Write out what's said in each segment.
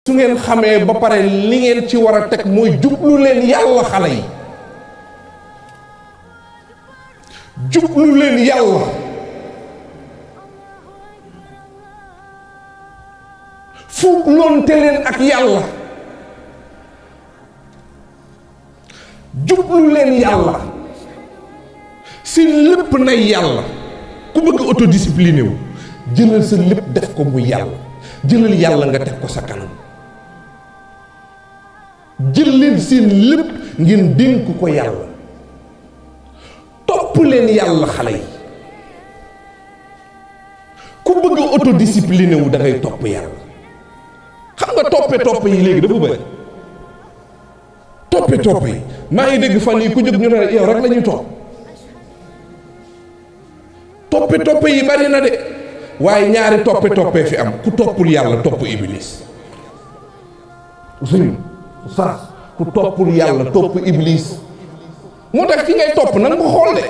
su ngeen xamee ba pare li ngeen ci war a teg mooy jublu leen yàlla xale yi jublu leen yàlla fuugloonte leen ak yàlla jublu leen yàlla si lépp nay yàlla ku bëgg autodiscipliné wu jëlal sa lépp def ko muy yàlla jëlal yàlla nga teg ko sa kanam jël leen seen lépp ngeen dénk ko yàlla topp leen yàlla xale yi ku bëgg autodiscipliné wu da ngay topp yàlla xam nga topp yi léegi dafa bëri topp yi maa ngi dégg fan yi ku jóg ñu ne yow rek la ñuy topp yi bari na de waaye ñaari toppee fi am ku toppul yàlla topp iblis sëñ sax ku toppul yàlla topp iblis moo tax ki ngay topp na nga ko xool de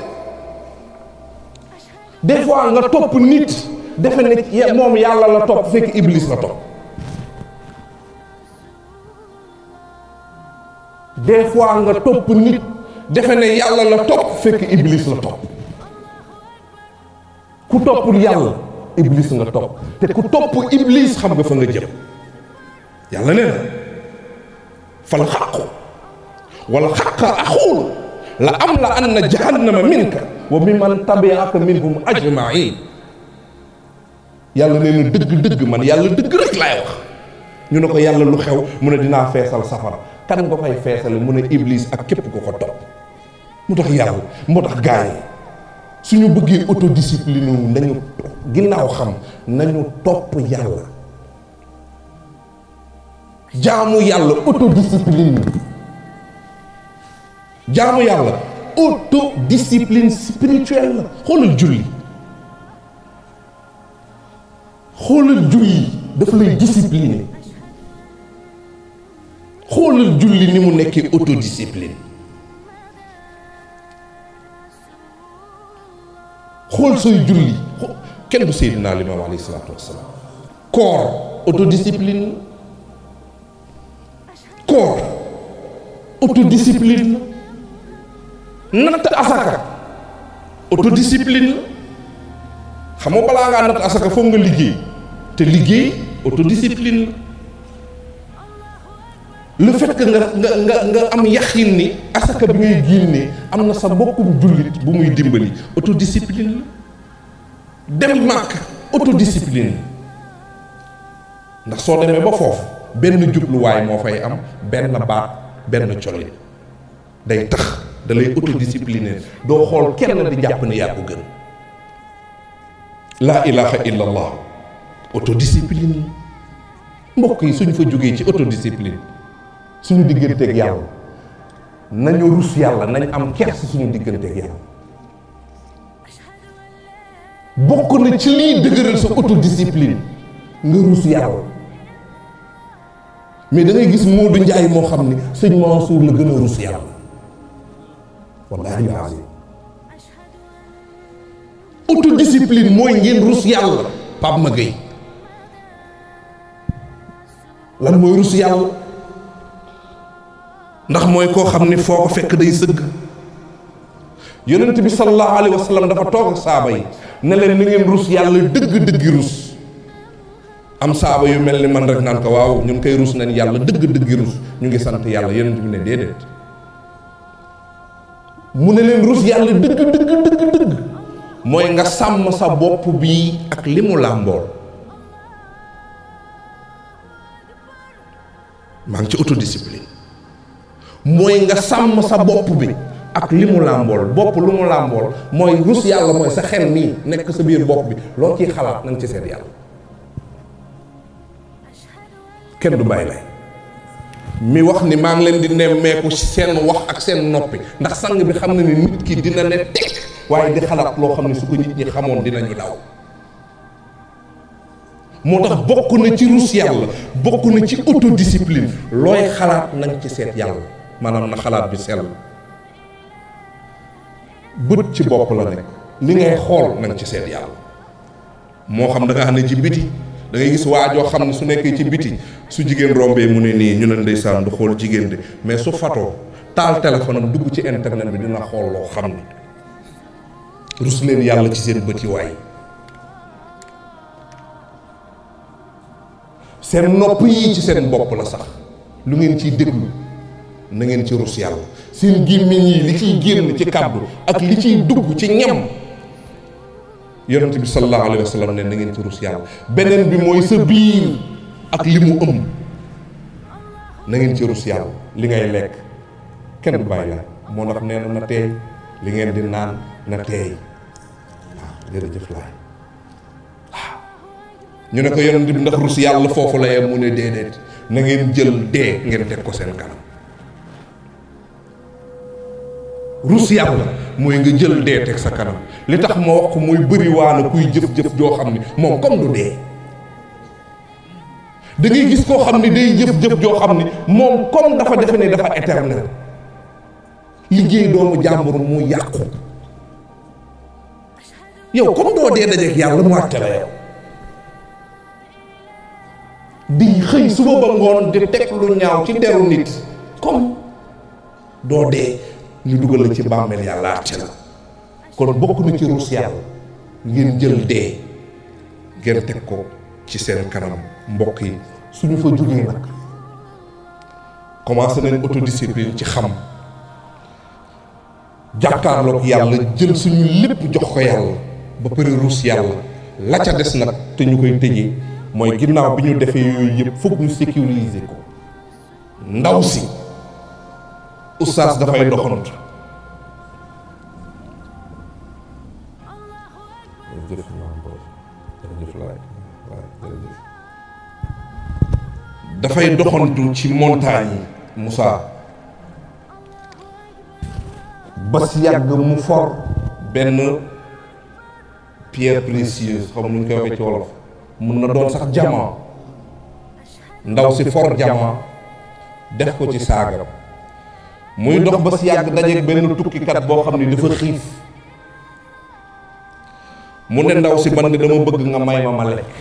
des fois nga topp nit defe ne moom yàlla la topp fekk iblis la topp des fois nga topp nit defe ne yàlla la topp fekk iblis la topp ku toppul yàlla iblis nga topp te ku topp iblis xam nga fa nga jëm yàlla nee na fal xaqu wal xaqa axuul la am la anna jahannama minka wa mimman tabi'aka minhum ajmain yàlla nee na dëgg man yàlla dëgg rek laay wax ñu ne ko yàlla lu xew mu ne dinaa feesal safara kan nga koy feesale mu ne iblis ak képp ku ko topp mu tax yàlla moo tax gaa yi suñu bëggee autodiscipline wu nañu ginnaaw xam nañu topp yàlla jaamu yàlla autodiscipline jaamu yàlla autodiscipline spirituelle la xoolal julli dafa lay discipliner xoolal julli ni mu nekkee autodiscipline xool sooy julli kenn du Seydina Limaamu alayhi salaatu wassalaam koor autodiscipline koor autodiscipline natt asaka autodiscipline xam nga balaa ngaa natt asaka foog nga liggéey te liggéey autodiscipline le fait que nga am yaxin ni asaka bi ngay génnee am na sa mbokkum jullit bu muy dimbali autodiscipline la dem màkk autodiscipline ndax soo demee ba foofu benn jubluwaay moo fay am benn baat benn colin day tax da lay autodiscipliner doo xool kenn di jàpp ne yaa ko gën laa ilaha illa allah autodiscipline mbokk yi suñ fa jógee ci autodiscipline suñu digganteeg yàlla nañu rus yàlla nañ am kersa suñu digganteeg yàlla bokk na ci liy dëgëral sa autodiscipline nga rus yàlla mais da ngay gis Modou Ndiaye moo xam ni sëñ Mansour la gën a rus yàlla wallaahi azim autodiscipline mooy ngeen rus yàlla Pape Magueye lan mooy rus yàlla ndax mooy koo xam ni foo ko fekk day sëgg yonent bi sallallahu alayhi wa sallam dafa toog ak saaba yi ne leen na ngeen rus yàlla dëgg-dëggi rus am saaba yu mel ni man rek naan ko waaw ñun koy rus nañ yàlla dëgg-dëggi rus ñu ngi sant yàlla yonent bi ne déedéet mu ne leen rus yàlla dëgg mooy nga sàmm sa bopp bi ak li mu làmbool maa ngi ci autodiscipline mooy nga sàmm sa bopp bi ak li mu làmbool bopp lu mu làmbool mooy rus yàlla mooy sa xel nii nekk sa biir bopp bi loo ciy xalaat na nga ci seet yàlla kenn du bàyyi lay mi wax ni maa ngi leen di nemmeeku seen wax ak seen noppi ndax sang bi xam na ni nit ki dina ne teg waaye di xalaat loo xam ne su ko nit ñi xamoon dinañu daw moo tax bokk na ci rus yàlla bokk na ci autodiscipline looy xalaat na nga ci seet yàlla maanaam na xalaat bi sell bët ci bopp la nekk li ngay xool na nga ci seet yàlla moo xam da nga xam ne ci biti da ngay gis waa joo xam ne su nekkee ci biti su jigéen rombee mu ne nii ñu ne ndeysaan du xool jigéen de mais su fatoo taal téléphone am dugg ci internet bi dina xool loo xam ne rus leen yàlla ci seen bët yi waay. seen nopp yi ci seen bopp la sax lu ngeen ciy déglu na ngeen ci rus yàlla. seen gémmiñ yi li ciy génn ci kàddu ak li ciy dugg ci ñam yonent bi sallallahu alayhi wa sallam ne na ngeen ci rus yàlla. beneen bi mooy sa biir ak li mu ëmb na ngeen ci rus yàlla. li ngay lekk kenn du bàyyi la moo tax nee na teey li ngeen di naan na teey waaw jërëjëf laay waaw ñu ne ko yonent bi ndax rus yàlla foofu la yem mu ne déedéet na ngeen jël dee ngeen teg ko seen kanam. rus yàlla mooy nga jël dee teg sa kanam li tax ma wax ko mooy bëri waana kuy jëf-jëf joo xam ne moom comme du dee. da ngay gis koo xam ne day jëf-jëf joo xam ne moom comme dafa defe ne dafa éternel liggéey doomu jàmbur mu yàqu yow comme doo dee dajeek yàlla mu àtte la yow di xëy suba ba ngoon di teg lu ñaaw ci deru nit comme doo dee ñu dugal la ci bàmmeel yàlla àtte la. kon bokk na ci rus yàlla ngeen jël dee ngeen teg ko ci seen kanam. mbokk yi suñu fa jógee nag commencé nañ autodiscipline ci xam jàkkaarloog yàlla jël suñu lépp jox ko yàlla ba pare rus yàlla. la ca des nag te ñu koy tëjee mooy ginnaaw bi ñu defee yooyu yëpp foog ñu sécuriser ko. ndaw si oustaz dafay doxantu dafay doxantu ci montagne yi Moussa ba si yàgg mu for benn pierre précieuse xam nu ñu koy waxee ci wolof mun na doon sax diamant. ndaw si for diamant def ko ci saagam muy dox ba si yàgg dajeeg benn tukkikat boo xam ne dafa xiif mu ne ndaw si man de dama bëgg nga may ma lekk.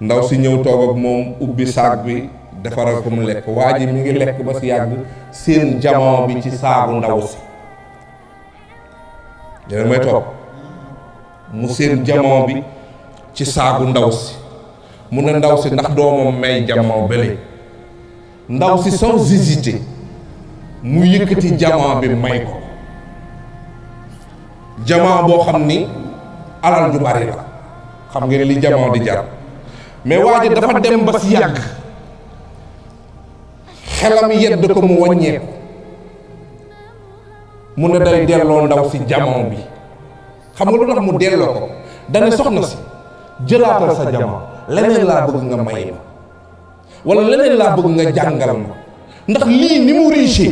ndaw si ñëw toog ak moom ubbi saag bi defaral ko mu lekk. waa ji mi ngi lekk ba si yàgg seen diamant bi ci saagu ndaw si. yéen may toog mu seen diamant bi ci saagu ndaw si mu ne ndaw si ndax doomam may diamant bële. ndaw si sans hésiter mu yëkkati diamant bi may ko. diamant boo xam ni alal ju bari la xam ngeen li diamant di jar. mais waa ji dafa dem ba si yàgg xelam yedd ko mu wàññeeku mu ne day delloo ndaw si diamant bi. xam nga lu tax mu delloo ko dana soxna si jëlaatal sa diamant leneen laa bëgg nga may ma wala leneen laa bëgg nga jàngal ma ndax lii ni mu riche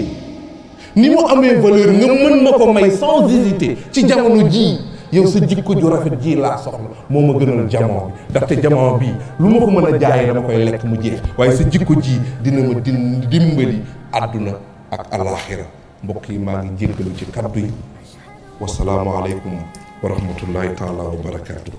ni mu amee valeur nga mën ma ko may sans hésiter ci jamono jii yow sa jikko ju rafet ji laa soxla moo ma gënal diamant bi ndaxte diamant bii lu ma ko mën a jaayee dama koy lekk mu jeex waaye sa jikko ji dina ma dimbali àdduna ak alaaxira. mbokk yi maa ngi jéggalu ci kaddu yi wasalaamu aleykum wa rahmatullahi taala wa barakaatu.